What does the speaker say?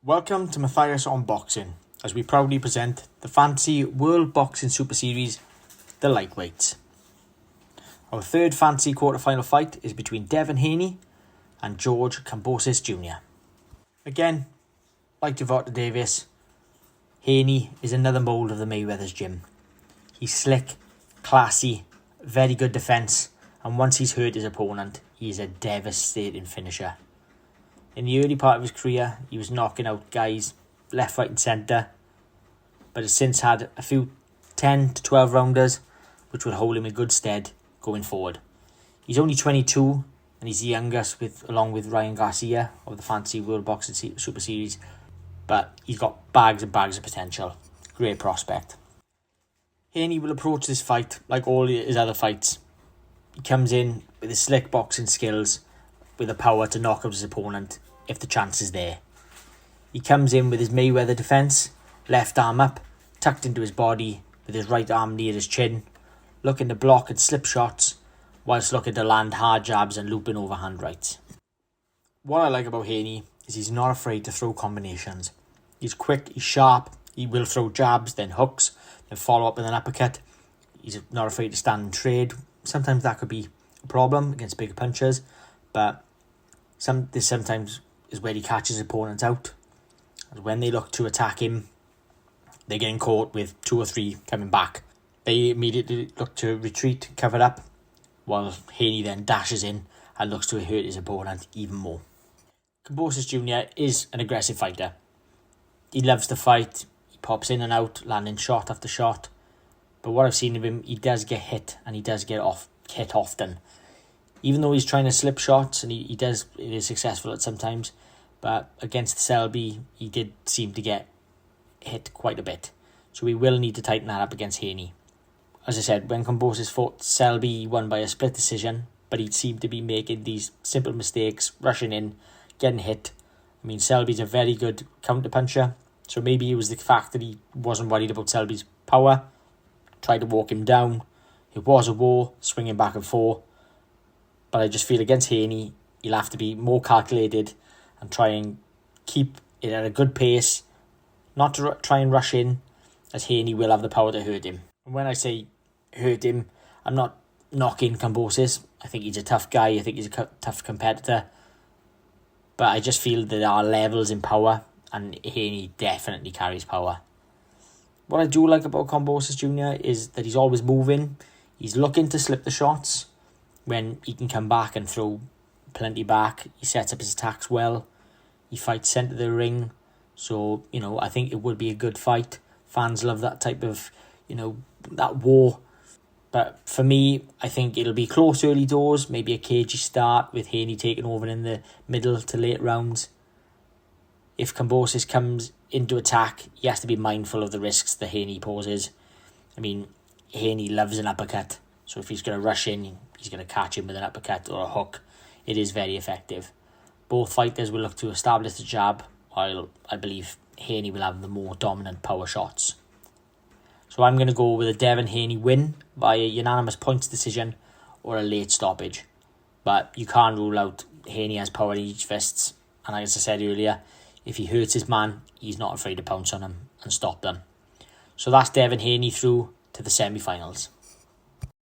Welcome to Matthias Unboxing, as we proudly present the fancy World Boxing Super Series, the lightweights. Our third fancy quarterfinal fight is between Devin Haney and George Kombosis Jr. Again, like Gervonta Davis, Haney is another mould of the Mayweather's gym. He's slick, classy, very good defence, and once he's hurt his opponent, he's a devastating finisher. In the early part of his career, he was knocking out guys left, right and centre, but has since had a few 10 to 12 rounders, which will hold him in good stead going forward. He's only 22, and he's the youngest, along with Ryan Garcia of the fancy World Boxing Super Series, but he's got bags and bags of potential. Great prospect. Haney will approach this fight like all his other fights. He comes in with his slick boxing skills, with the power to knock out his opponent if the chance is there. He comes in with his Mayweather defence, left arm up, tucked into his body, with his right arm near his chin, looking to block and slip shots, whilst looking to land hard jabs and looping overhand rights. What I like about Haney is he's not afraid to throw combinations. He's quick, he's sharp, he will throw jabs, then hooks, then follow up with an uppercut. He's not afraid to stand and trade. Sometimes that could be a problem against bigger punchers, but this sometimes is where he catches opponents out. And when they look to attack him, they're getting caught with 2 or 3 coming back. They immediately look to retreat, cover up, while Haney then dashes in and looks to hurt his opponent even more. Kombosis Jr. is an aggressive fighter. He loves to fight, he pops in and out, landing shot after shot. But what I've seen of him, he does get hit, and he does get hit often. Even though he's trying to slip shots, and he is successful at sometimes, but against Selby, he did seem to get hit quite a bit. So we will need to tighten that up against Haney. As I said, when Kombosis fought Selby, he won by a split decision, but he seemed to be making these simple mistakes, rushing in, getting hit. I mean, Selby's a very good counter-puncher, so maybe it was the fact that he wasn't worried about Selby's power, tried to walk him down. It was a war, swinging back and forth. But I just feel against Haney, he'll have to be more calculated and try and keep it at a good pace, not to try and rush in, as Haney will have the power to hurt him. And when I say hurt him, I'm not knocking Kombosis. I think he's a tough guy. I think he's a tough competitor. But I just feel there are levels in power, and Haney definitely carries power. What I do like about Kombosis Jr. is that he's always moving. He's looking to slip the shots when he can come back and throw plenty back. He sets up his attacks well. He fights centre of the ring. So, I think it would be a good fight. Fans love that type of, that war. But for me, I think it'll be close early doors. Maybe a cagey start with Haney taking over in the middle to late rounds. If Kombosis comes into attack, he has to be mindful of the risks that Haney poses. I mean, Haney loves an uppercut. So if he's going to rush in, he's going to catch him with an uppercut or a hook. It is very effective. Both fighters will look to establish the jab, while I believe Haney will have the more dominant power shots. So I'm going to go with a Devin Haney win by a unanimous points decision or a late stoppage. But you can't rule out Haney has power in each fists. And as I said earlier, if he hurts his man, he's not afraid to pounce on him and stop them. So that's Devin Haney through to the semi-finals.